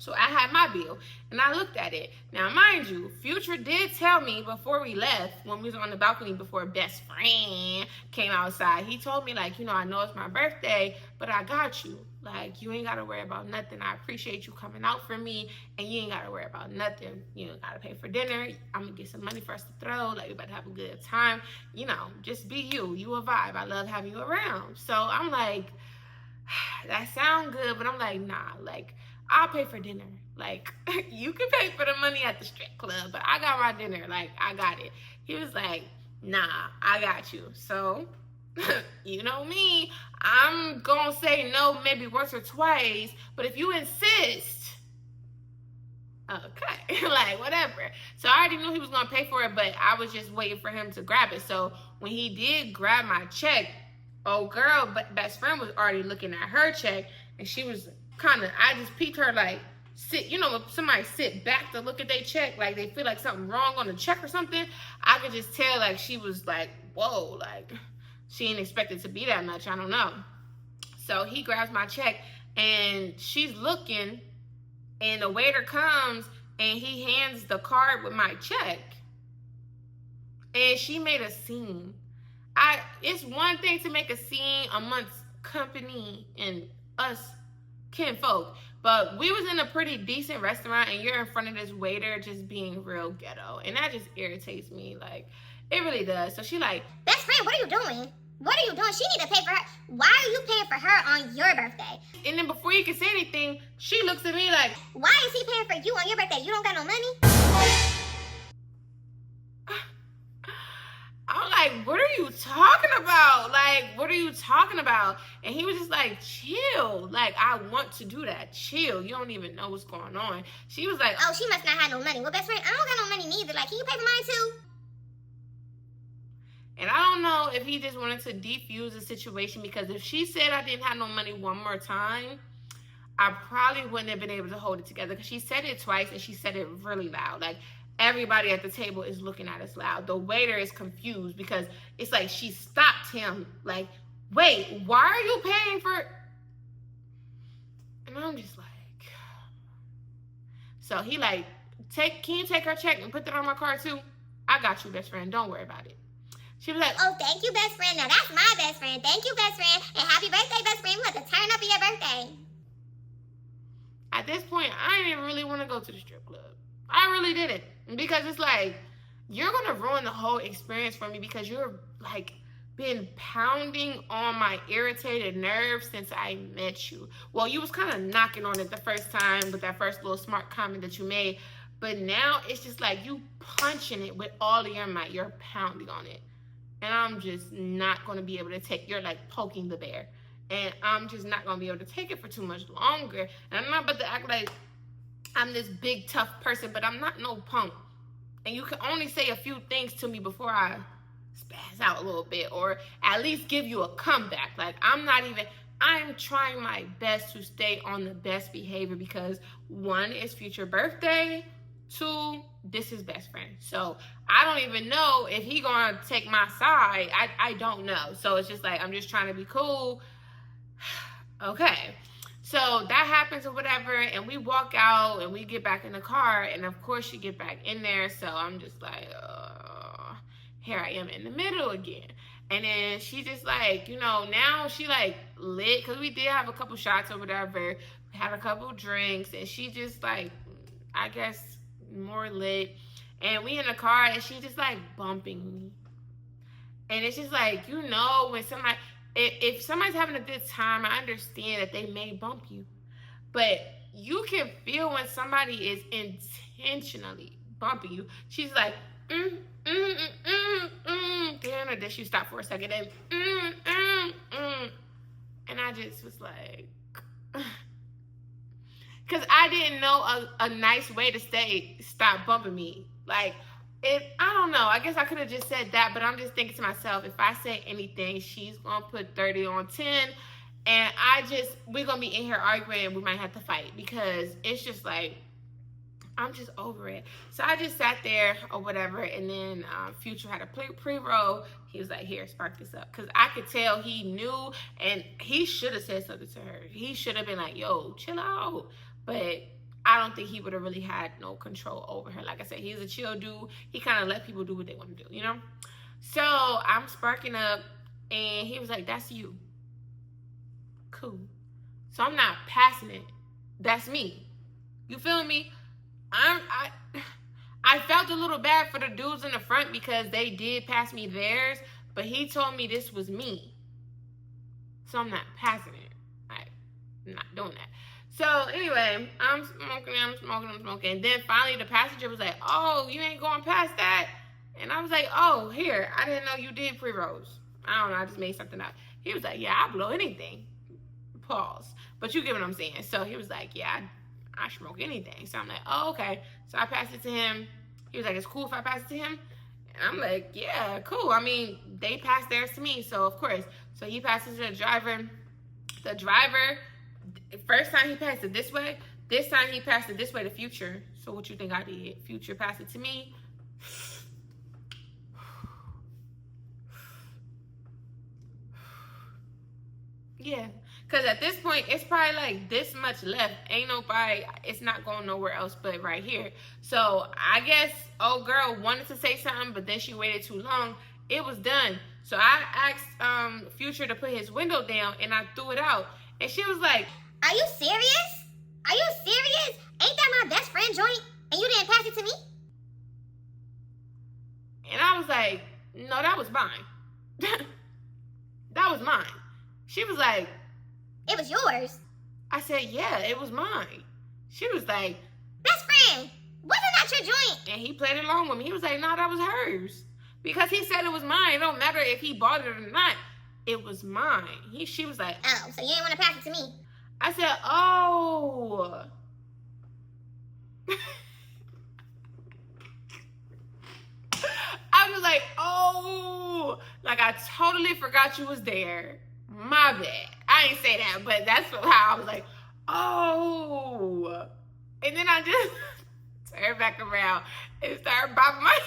So I had my bill, and I looked at it. Now, mind you, Future did tell me before we left, when we was on the balcony before best friend came outside, he told me, like, you know, I know it's my birthday, but I got you. Like, you ain't got to worry about nothing. I appreciate you coming out for me, and you ain't got to worry about nothing. You ain't got to pay for dinner. I'm going to get some money for us to throw. Like, we about to have a good time. You know, just be you. You a vibe. I love having you around. So I'm like, that sound good, but I'm like, nah, like, I'll pay for dinner. Like, you can pay for the money at the strip club, but I got my dinner. Like, I got it. He was like, nah, I got you. So, you know me, I'm gonna say no maybe once or twice, but if you insist, okay, like whatever. So I already knew he was gonna pay for it, but I was just waiting for him to grab it. So when he did grab my check, oh girl, but best friend was already looking at her check, and she was I just peeked her like, sit, you know, when somebody sit back to look at their check, like they feel like something wrong on the check or something, I could just tell like she was like, whoa, like she didn't expect it to be that much. I don't know. So he grabs my check and she's looking, and the waiter comes and he hands the card with my check, and she made a scene. It's one thing to make a scene amongst company and us kinfolk, but we was in a pretty decent restaurant and you're in front of this waiter just being real ghetto, and that just irritates me. Like, it really does. So she like, best friend, what are you doing? What are you doing? She need to pay for her. Why are you paying for her on your birthday? and then before you can say anything, she looks at me like, Why is he paying for you on your birthday? You don't got no money? I'm like, what are you talking about? Like, what are you talking about? And he was just like, chill. Like, I want to do that. Chill. You don't even know what's going on. She was like, Oh, she must not have no money. Well, best friend, I don't got no money neither. Like, can you pay for mine too? and I don't know if he just wanted to defuse the situation, because if she said I didn't have no money one more time, I probably wouldn't have been able to hold it together, because she said it twice and she said it really loud. Like, everybody at the table is looking at us loud. The waiter is confused because it's like she stopped him. Like, wait, why are you paying for? And I'm just like, so he like, can you take her check and put that on my card too? I got you, best friend. Don't worry about it. She was like, Oh, thank you, best friend. Now, that's my best friend. Thank you, best friend. And happy birthday, best friend. We want to turn up for your birthday. at this point, I didn't really want to go to the strip club. I really didn't. Because it's like, you're going to ruin the whole experience for me, because you're like been pounding on my irritated nerves since I met you. Well, you was kind of knocking on it the first time with that first little smart comment that you made. But now it's just like you punching it with all of your might. You're pounding on it. And I'm just not going to be able to take, you're like poking the bear. And I'm just not going to be able to take it for too much longer. And I'm not about to act like I'm this big, tough person, but I'm not no punk. And you can only say a few things to me before I spaz out a little bit, or at least give you a comeback. Like, I'm trying my best to stay on the best behavior, because one, it's future birthday. Two, this is best friend. So I don't even know if he gonna take my side. I don't know. So it's just like, I'm just trying to be cool. Okay. So that happens or whatever, and we walk out and we get back in the car, and of course she get back in there. So I'm just like, here I am in the middle again. And then she just like, you know, now she like lit, because we did have a couple shots or whatever. We had a couple drinks, and she just like, I guess, more lit. And we in the car, and she just like bumping me. And it's just like, you know, when somebody, if somebody's having a good time, I understand that they may bump you. But you can feel when somebody is intentionally bumping you. She's like, then she stopped for a second, and and I just was like, because I didn't know a nice way to say stop bumping me. Like, I don't know. I guess I could have just said that, but I'm just thinking to myself, if I say anything, she's gonna put 30 on 10, and we're gonna be in here arguing, and we might have to fight, because it's just like, I'm just over it. So I just sat there or whatever, and then Future had a pre-roll. He was like, here, spark this up. Because I could tell he knew, and he should have said something to her. He should have been like, yo, chill out. But I don't think he would have really had no control over her. Like I said, he's a chill dude. He kind of let people do what they want to do, you know? So I'm sparking up, and he was like, that's you. Cool. So I'm not passing it. That's me. You feel me? I felt a little bad for the dudes in the front, because they did pass me theirs, but he told me this was me. So I'm not passing it. I'm not doing that. So anyway, I'm smoking. And then finally the passenger was like, oh, you ain't going past that? And I was like, oh, here, I didn't know you did pre-rolls. I don't know, I just made something up. He was like, yeah, I'll blow anything. Pause. But you get what I'm saying. So he was like, yeah, I smoke anything. So I'm like, oh, okay. So I passed it to him. He was like, it's cool if I pass it to him? And I'm like, yeah, cool. I mean, they passed theirs to me, so of course. So he passes it to the driver. The driver, first time he passed it this way. This time he passed it this way to Future. So what you think I did? Future passed it to me. Yeah. Because at this point, it's probably like this much left. Ain't nobody, it's not going nowhere else but right here. So I guess old girl wanted to say something, but then she waited too long. It was done. So I asked Future to put his window down, and I threw it out. And she was like, Are you serious? Are you serious? Ain't that my best friend joint? And you didn't pass it to me? and I was like, no, that was mine. That was mine. She was like, It was yours. I said, yeah, it was mine. She was like, Best friend, wasn't that your joint? and he played along with me. He was like, no, that was hers. Because he said it was mine. It don't matter if he bought it or not. It was mine. She was like, Oh, so you didn't want to pass it to me? I said, oh. I was like, oh. Like, I totally forgot you was there. My bad. I didn't say that, but that's how I was like, oh. And then I just turned back around and started bobbing my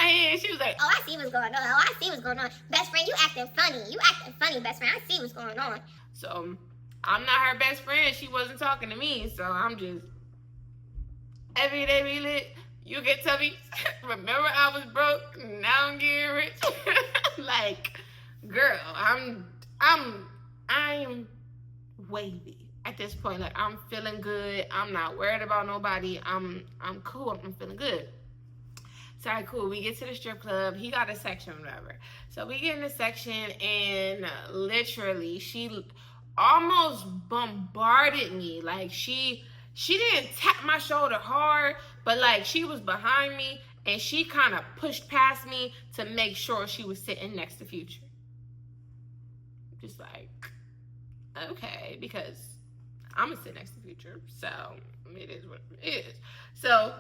head. She was like, Oh, I see what's going on. Oh, I see what's going on. Best friend, you acting funny. You acting funny, best friend. I see what's going on. so I'm not her best friend. She wasn't talking to me. So I'm just, every day we lit. You can tell me, remember I was broke, now I'm getting rich. Like, girl, I'm wavy at this point. Like, I'm feeling good. I'm not worried about nobody. I'm cool. I'm feeling good. So, all right, cool. We get to the strip club. He got a section, whatever. So we get in the section, and literally, she almost bombarded me. Like, she didn't tap my shoulder hard, but like she was behind me and she kind of pushed past me to make sure she was sitting next to Future. Just like, okay, because I'm gonna sit next to Future, so it is what it is. So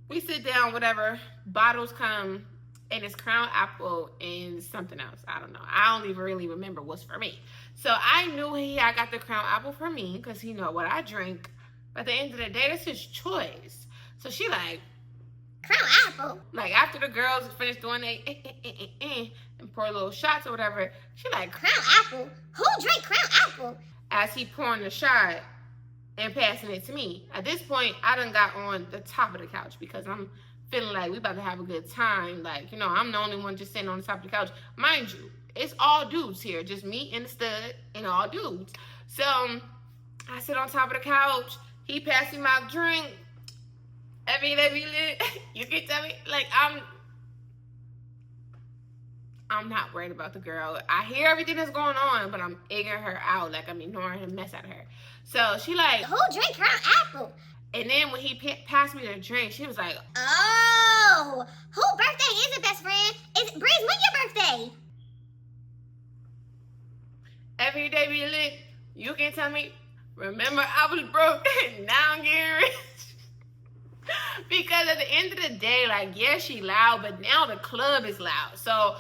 we sit down, whatever, bottles come, and it's Crown Apple and something else. I don't know. I don't even really remember what's for me. So I knew I got the Crown Apple for me because he know what I drink. But at the end of the day, that's his choice. So she like, Crown Apple? like after the girls finished doing and pour little shots or whatever, she like, Crown Apple? Who drank Crown Apple? as he pouring the shot and passing it to me. At this point, I done got on the top of the couch because I'm feeling like we about to have a good time. Like, you know, I'm the only one just sitting on the top of the couch. Mind you, it's all dudes here, just me and the stud and all dudes. So I sit on top of the couch. He passed me my drink. Every day we lit. You can tell me, like, I'm not worried about the girl. I hear everything that's going on, but I'm egging her out. Like, I'm ignoring the mess out of her. So she like, Who drank Crown Apple? and then when he passed me the drink, she was like, Oh, whose birthday is it, best friend? Is it Breeze? When your birthday? every day we lit. You can tell me, remember I was broke and now I'm getting rich. Because at the end of the day, like, yeah, she loud, but now the club is loud. So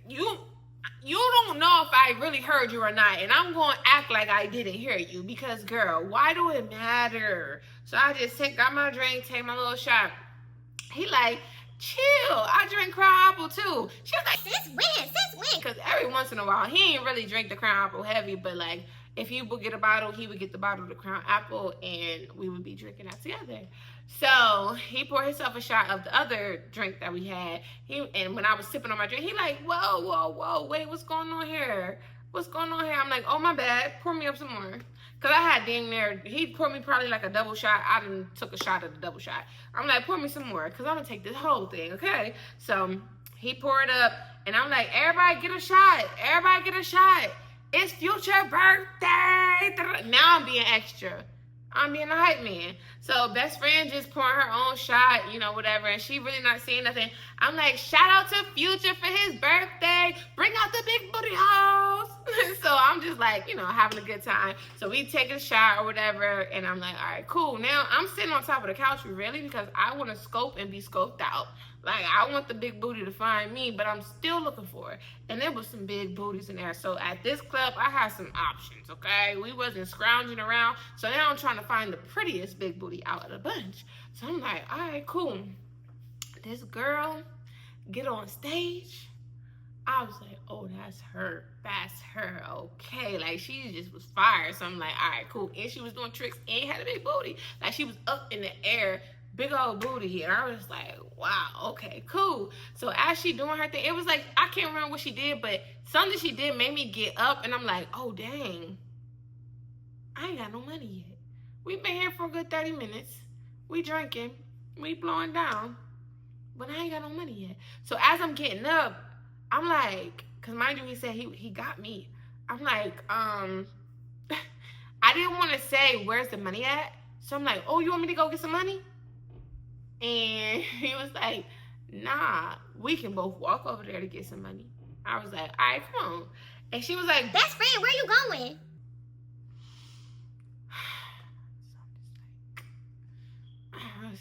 you don't know if I really heard you or not, and I'm going to act like I didn't hear you because, girl, why do it matter? So I just got my drink, take my little shot. He like, chill, I drink Crown Apple too. She was like, Since when? because every once in a while, he ain't really drink the Crown Apple heavy, but like, if he would get a bottle, he would get the bottle of the Crown Apple, and we would be drinking that together. So he poured himself a shot of the other drink that we had. And when I was sipping on my drink, he like, whoa, wait, what's going on here? What's going on here? I'm like, oh, my bad. Pour me up some more. Because I had dang there. He poured me probably like a double shot. I done took a shot of the double shot. I'm like, pour me some more because I'm going to take this whole thing, okay? So he poured up, and I'm like, everybody get a shot. Everybody get a shot. It's Future birthday. Now I'm being extra. I'm being a hype man. So best friend just pouring her own shot, whatever, and she really not saying nothing. I'm like, shout out to Future for his birthday. Bring out the big booty hoes. So I'm just like, having a good time. So we take a shot or whatever, and I'm like, all right, cool. Now I'm sitting on top of the couch, really, because I want to scope and be scoped out. Like, I want the big booty to find me, but I'm still looking for it. And there was some big booties in there. So at this club, I had some options, okay? We wasn't scrounging around. So now I'm trying to find the prettiest big booty out of the bunch. So I'm like, all right, cool. This girl get on stage. I was like, oh, that's her. That's her. Okay. Like, she just was fire. So I'm like, all right, cool. And she was doing tricks and had a big booty. Like, she was up in the air. Big old booty. And I was like, wow, okay, cool. So as she doing her thing, it was like, I can't remember what she did, but something she did made me get up. And I'm like, oh, dang. I ain't got no money yet. We've been here for a good 30 minutes. We drinking. We blowing down. But I ain't got no money yet. So as I'm getting up, I'm like, because mind you, he said he got me. I'm like, I didn't want to say, where's the money at? So I'm like, oh, you want me to go get some money? And he was like, nah, we can both walk over there to get some money. I was like, all right, come on. And she was like, best friend, where you going?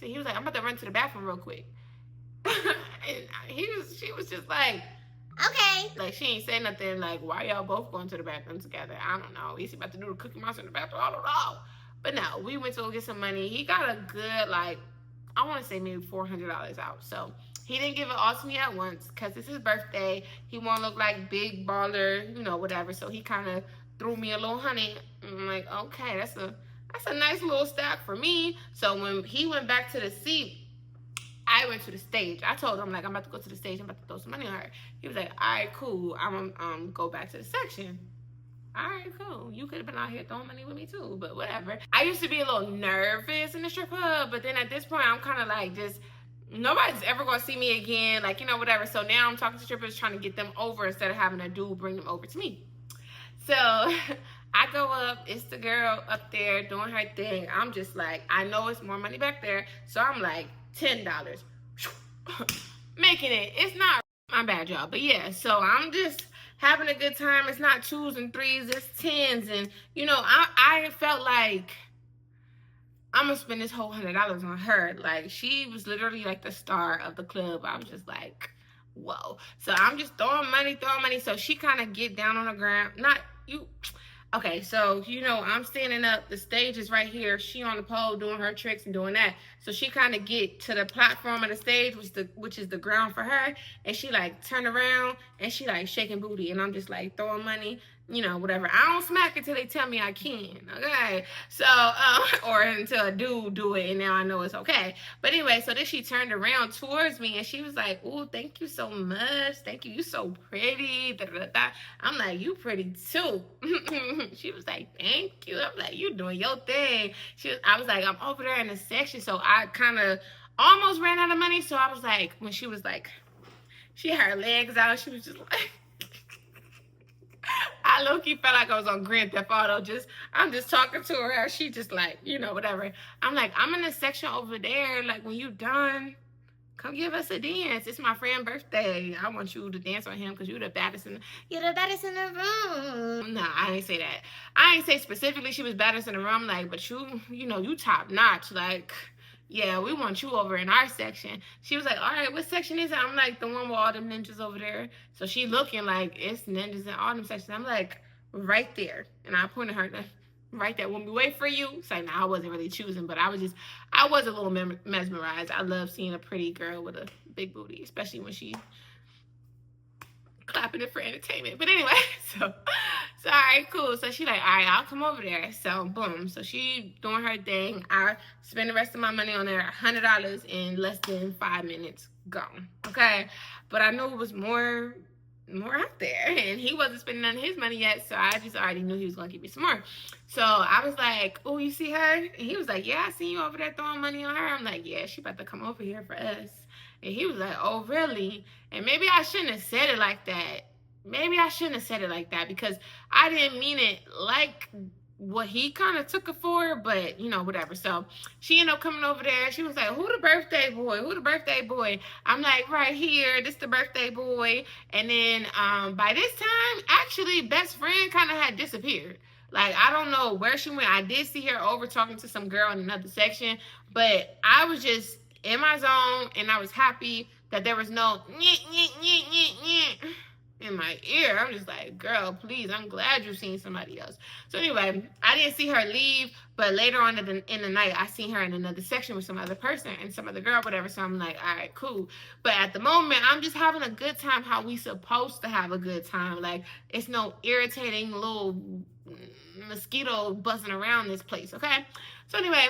So he was like, I'm about to run to the bathroom real quick. And she was just like, okay. Like, she ain't say nothing like, why y'all both going to the bathroom together? I don't know. Is he about to do the Cookie Monster in the bathroom? I don't know. But no, we went to go get some money. He got a good, like, I want to say maybe $400 out. So he didn't give it all to me at once because it's his birthday. He want to look like big baller, whatever. So he kind of threw me a little honey. I'm like, okay, that's a nice little stack for me. So when he went back to the seat, I went to the stage. I told him, like, I'm about to go to the stage. I'm about to throw some money on her. He was like, all right, cool. I'm going to go back to the section. All right, cool. You could have been out here throwing money with me, too, but whatever. I used to be a little nervous in the strip club, but then at this point, I'm kind of like just, nobody's ever going to see me again, like, whatever. So now I'm talking to strippers, trying to get them over instead of having a dude bring them over to me. So I go up. It's the girl up there doing her thing. I'm just like, I know it's more money back there. So I'm like, $10. Making it. It's not my bad, y'all. But yeah, so I'm just having a good time. It's not 2s and 3s, it's 10s. And, I felt like I'm going to spend this whole $100 on her. Like, she was literally like the star of the club. I was just like, whoa. So I'm just throwing money. So she kind of get down on the ground. Not you. Okay, so, I'm standing up. The stage is right here. She on the pole doing her tricks and doing that. So she kind of get to the platform of the stage, which is the ground for her. And she, like, turn around, and she, like, shaking booty. And I'm just, like, throwing money, whatever. I don't smack until they tell me I can, okay? So, or until a dude do it, and now I know it's okay. But anyway, so then she turned around towards me, and she was like, ooh, thank you so much. Thank you. You so pretty. Da, da, da. I'm like, you pretty, too. She was like, thank you. I'm like, you doing your thing. I was like, I'm over there in the section. So I kind of almost ran out of money. So I was like, when she was like, she had her legs out. She was just like, I low-key felt like I was on Grand Theft Auto. I'm just talking to her. She just like, whatever. I'm like, I'm in the section over there. Like, when you done, come give us a dance. It's my friend's birthday. I want you to dance on him because you're the baddest in the room. Nah, I ain't say that. I ain't say specifically she was baddest in the room. Like, but you top notch. Like, yeah, we want you over in our section. She was like, all right, what section is it? I'm like, the one with all them ninjas over there. So she looking like it's ninjas in all them sections. I'm like, right there. And I pointed her right there. When we wait for you. It's like, nah, I wasn't really choosing, but I was a little mesmerized. I love seeing a pretty girl with a big booty, especially when she clapping it for entertainment. But anyway, so all right, cool. So she like, all right, I'll come over there. So boom. So she doing her thing. I spend the rest of my money on there, $100 in less than 5 minutes. Gone. Okay. But I knew it was more out there, and he wasn't spending none of his money yet, so I just already knew he was gonna give me some more. So I was like, oh, you see her? And he was like, yeah, I see you over there throwing money on her. I'm like, yeah, she about to come over here for us. And he was like, oh, really? And maybe I shouldn't have said it like that. Because I didn't mean it like what he kind of took it for, but you know, whatever. So she ended up coming over there. She was like, "Who the birthday boy? Who the birthday boy?" I'm like, "Right here, this the birthday boy." And then by this time, actually, best friend kind of had disappeared. Like, I don't know where she went. I did see her over talking to some girl in another section, but I was just in my zone, and I was happy that there was no in my ear. I'm just like, girl, please, I'm glad you've seen somebody else. So anyway, I didn't see her leave, but later on in the night, I seen her in another section with some other person and some other girl, whatever. So I'm like, all right, cool. But at the moment, I'm just having a good time how we supposed to have a good time. Like, it's no irritating little mosquito buzzing around this place, okay? So anyway,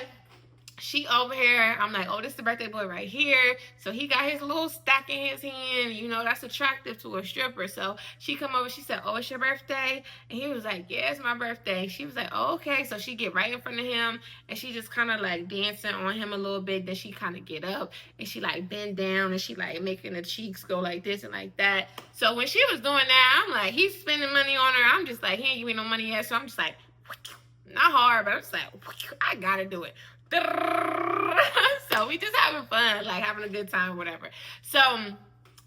she over here. I'm like, oh, this is the birthday boy right here. So he got his little stack in his hand. You know, that's attractive to a stripper. So she come over. She said, oh, it's your birthday? And he was like, yeah, it's my birthday. She was like, oh, okay. So she get right in front of him. And she just kind of like dancing on him a little bit. Then she kind of get up. And she like bend down. And she like making the cheeks go like this and like that. So when she was doing that, I'm like, he's spending money on her. I'm just like, he ain't giving me no money yet. So I'm just like, not hard, but I'm just like, I gotta do it. So we just having fun, like having a good time, whatever. So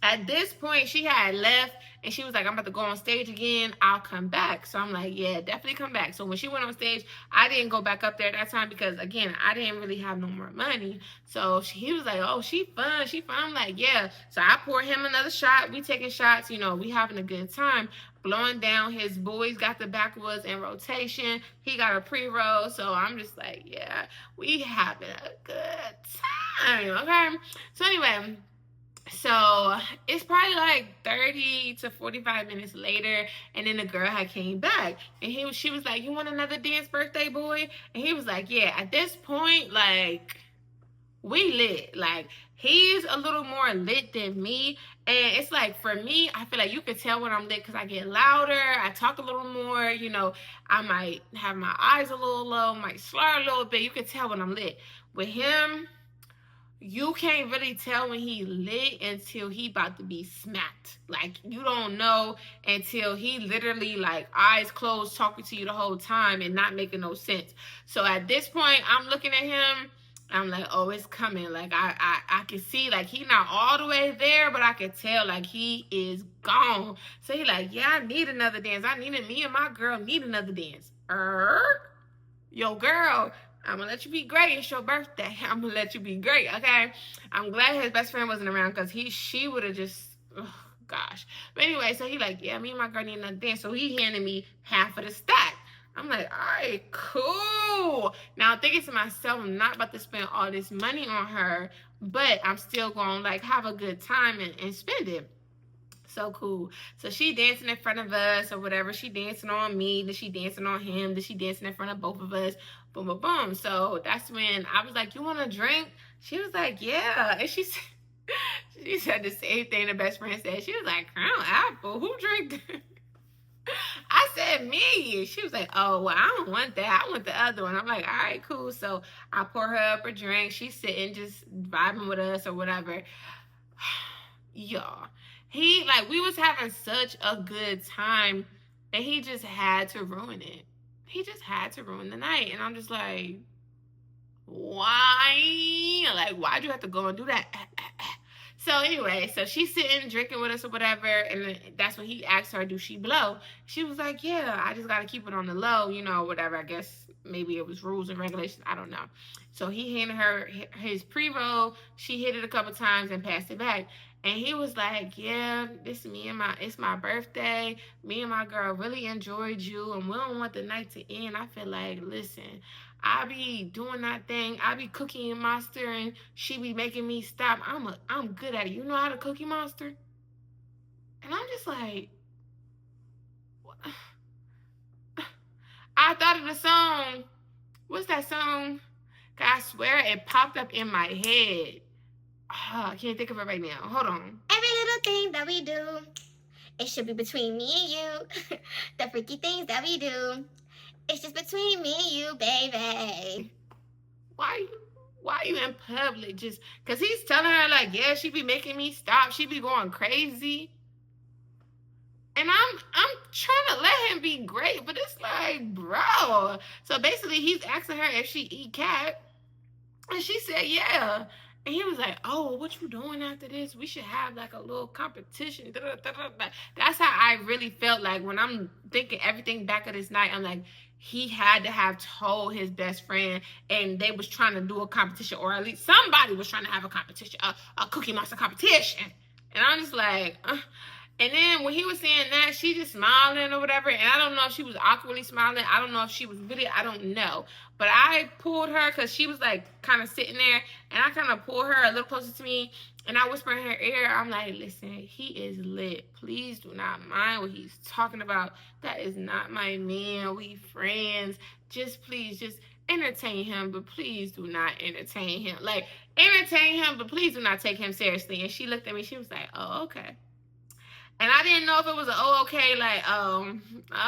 at this point, she had left and she was like, I'm about to go on stage again. I'll come back. So I'm like, yeah, definitely come back. So when she went on stage, I didn't go back up there that time because, again, I didn't really have no more money. So he was like, oh, she fun. She fun. I'm like, yeah. So I poured him another shot. We taking shots. You know, we having a good time. Blowing down. His boys got the backwoods in rotation. He got a pre-roll. So I'm just like, yeah, we having a good time. Okay. So anyway, so it's probably like 30 to 45 minutes later, and then the girl had came back, and she was like, you want another dance, birthday boy? And he was like, yeah. At this point, like, we lit. Like, he's a little more lit than me. And it's like, for me, I feel like you could tell when I'm lit because I get louder, I talk a little more, you know, I might have my eyes a little low, might slur a little bit. You could tell when I'm lit. With him, you can't really tell when he lit until he about to be smacked. Like, you don't know until he literally, like, eyes closed, talking to you the whole time and not making no sense. So at this point, I'm looking at him. I'm like, oh, it's coming. Like, I can see, like, he not all the way there, but I can tell, like, he is gone. So he like, yeah, I need another dance. Me and my girl need another dance. Yo, girl, I'm gonna let you be great. It's your birthday. I'm gonna let you be great, okay? I'm glad his best friend wasn't around because she would have just, oh, gosh. But anyway, so he like, yeah, me and my girl need another dance. So he handed me half of the stack. I'm like, all right, cool. Now I'm thinking to myself, I'm not about to spend all this money on her, but I'm still going to like have a good time and spend it. So cool. So she dancing in front of us or whatever. She dancing on me. Then she dancing on him. Then she dancing in front of both of us. Boom, boom, boom. So that's when I was like, you want a drink? She was like, yeah. And she said the same thing the best friend said. She was like, Crown Apple? Who drank that? I said me. She was like, oh, well, I don't want that. I want the other one. I'm like, all right, cool. So I pour her up a drink. She's sitting just vibing with us or whatever. Y'all, we was having such a good time that he just had to ruin it. He just had to ruin the night. And I'm just like, why? Like, why'd you have to go and do that? So anyway, so she's sitting drinking with us or whatever, and that's when he asked her, do she blow? She was like, yeah, I just got to keep it on the low, you know, whatever. I guess maybe it was rules and regulations. I don't know. So he handed her his pre-roll. She hit it a couple times and passed it back. And he was like, yeah, it's my birthday. Me and my girl really enjoyed you, and we don't want the night to end. I feel like, listen, I be doing that thing. I be cooking monster, and she be making me stop. I'm good at it. You know how to cookie monster? And I'm just like, I thought of the song. What's that song? I swear it popped up in my head. Oh, I can't think of it right now. Hold on. Every little thing that we do, it should be between me and you. The freaky things that we do, it's just between me and you, baby. Why you in public? Just because he's telling her, like, yeah, she be making me stop. She be going crazy. And I'm trying to let him be great, but it's like, bro. So basically, he's asking her if she eat cat, and she said, yeah. And he was like, oh, what you doing after this? We should have like a little competition. That's how I really felt like when I'm thinking everything back of this night. I'm like, he had to have told his best friend, and they was trying to do a competition, or at least somebody was trying to have a competition, a Cookie Monster competition. And I'm just like, And then when he was saying that, she just smiling or whatever. And I don't know if she was awkwardly smiling. I don't know if she was really, I don't know. But I pulled her because she was like kind of sitting there. And I kind of pulled her a little closer to me. And I whispered in her ear, I'm like, listen, he is lit. Please do not mind what he's talking about. That is not my man. We friends. Just please, just entertain him. But please do not entertain him. Like, entertain him, but please do not take him seriously. And she looked at me. She was like, oh, okay. And I didn't know if it was an okay, like,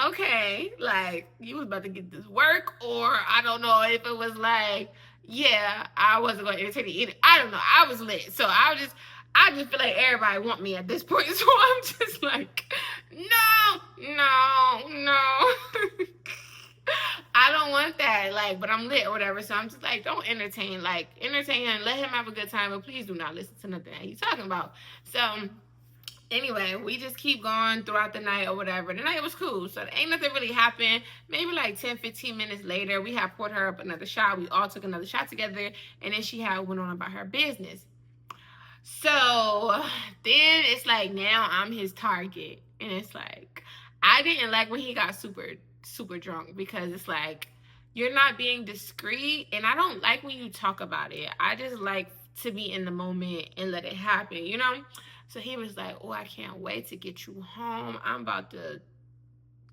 okay, like, you was about to get this work, or I don't know if it was like, yeah, I wasn't going to entertain you either. I don't know. I was lit. So I just feel like everybody want me at this point. So I'm just like, no. I don't want that, like, but I'm lit or whatever. So I'm just like, don't entertain him, let him have a good time, but please do not listen to nothing that he's talking about. So anyway, we just keep going throughout the night or whatever. The night was cool. So ain't nothing really happened. Maybe like 10, 15 minutes later, we had poured her up another shot. We all took another shot together. And then she had went on about her business. So then it's like, now I'm his target. And it's like, I didn't like when he got super, super drunk, because it's like, you're not being discreet. And I don't like when you talk about it. I just like to be in the moment and let it happen, you know? So he was like, oh, I can't wait to get you home. I'm about to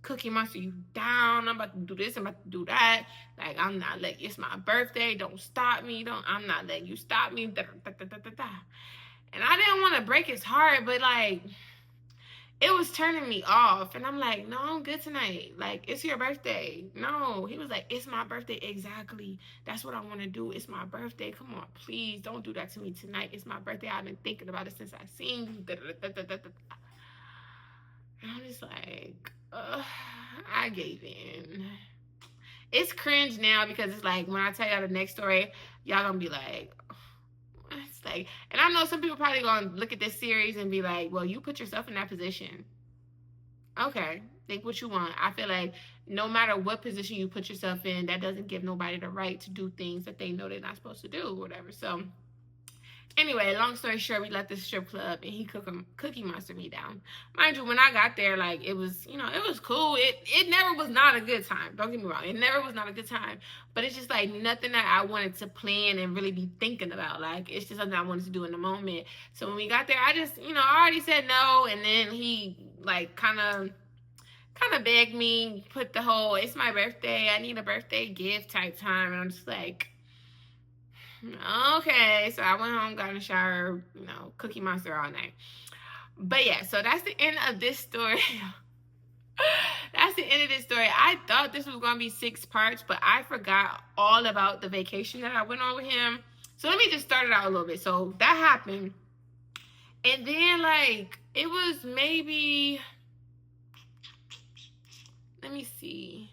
Cookie Monster you down. I'm about to do this. I'm about to do that. Like, I'm not letting, it's my birthday. Don't stop me. I'm not letting you stop me. Da, da, da, da, da, da. And I didn't want to break his heart, but like, it was turning me off. And I'm like, no, I'm good tonight. Like, it's your birthday. No. He was like, it's my birthday. Exactly. That's what I want to do. It's my birthday. Come on, please. Don't do that to me tonight. It's my birthday. I've been thinking about it since I seen you. Da, da, da, da, da, da. And I'm just like, I gave in. It's cringe now, because it's like, when I tell y'all the next story, y'all gonna be like, it's like, and I know some people probably gonna look at this series and be like, well, you put yourself in that position. Okay, think what you want. I feel like no matter what position you put yourself in, that doesn't give nobody the right to do things that they know they're not supposed to do or whatever. So anyway, long story short, we left the strip club and he Cookie Monster me down. Mind you, when I got there, like, it was, it was cool. It never was not a good time. Don't get me wrong. It never was not a good time. But it's just like nothing that I wanted to plan and really be thinking about. Like, it's just something I wanted to do in the moment. So when we got there, I just, I already said no. And then he like kind of begged me, put the whole, it's my birthday, I need a birthday gift type time. And I'm just like, okay. So I went home, got in the shower, Cookie Monster all night. But yeah, so that's the end of this story. That's the end of this story. I thought this was going to be 6 parts, but I forgot all about the vacation that I went on with him. So let me just start it out a little bit. So that happened. And then, like, it was maybe, let me see.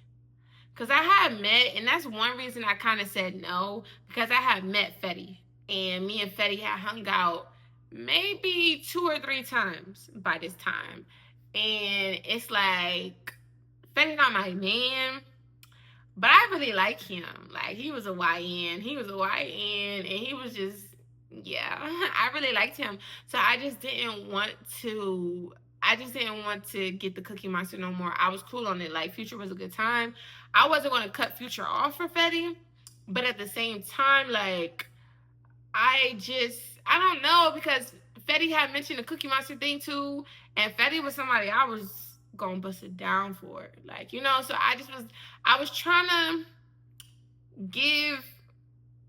Because I had met, and that's one reason I kind of said no, because I had met Fetty. And me and Fetty had hung out maybe 2 or 3 times by this time. And it's like, Fetty's not my man, but I really like him. Like, he was a YN. And he was just, yeah, I really liked him. So I just didn't want to get the Cookie Monster no more. I was cool on it. Like, Future was a good time. I wasn't going to cut Future off for Fetty, but at the same time, like, I don't know, because Fetty had mentioned the Cookie Monster thing too, and Fetty was somebody I was gonna bust it down for. Like, so I was trying to give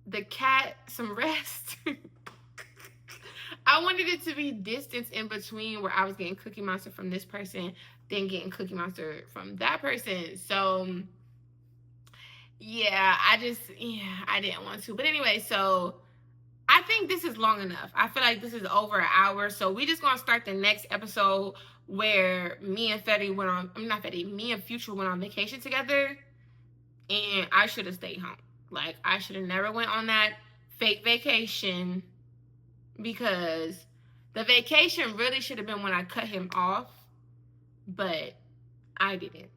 the cat some rest. I wanted it to be distance in between, where I was getting Cookie Monster from this person, then getting Cookie Monster from that person. So yeah, I didn't want to. But anyway, so I I think this is long enough. I feel like this is over an hour. So we just gonna start the next episode where me and Fetty went on. I'm not Fetty. Me and Future went on vacation together, and I should have stayed home. Like I should have never went on that fake vacation because the vacation really should have been when I cut him off, but I didn't.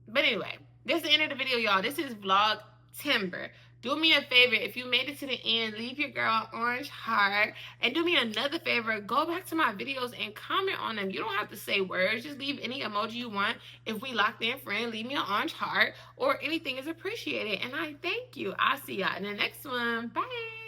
But anyway, this is the end of the video, y'all. This is vlog Timber. Do me a favor, if you made it to the end, leave your girl an orange heart. And do me another favor, go back to my videos and comment on them. You don't have to say words, just leave any emoji you want. If we locked in friend, leave me an orange heart, or anything is appreciated. And I thank you. I'll see y'all in the next one. Bye.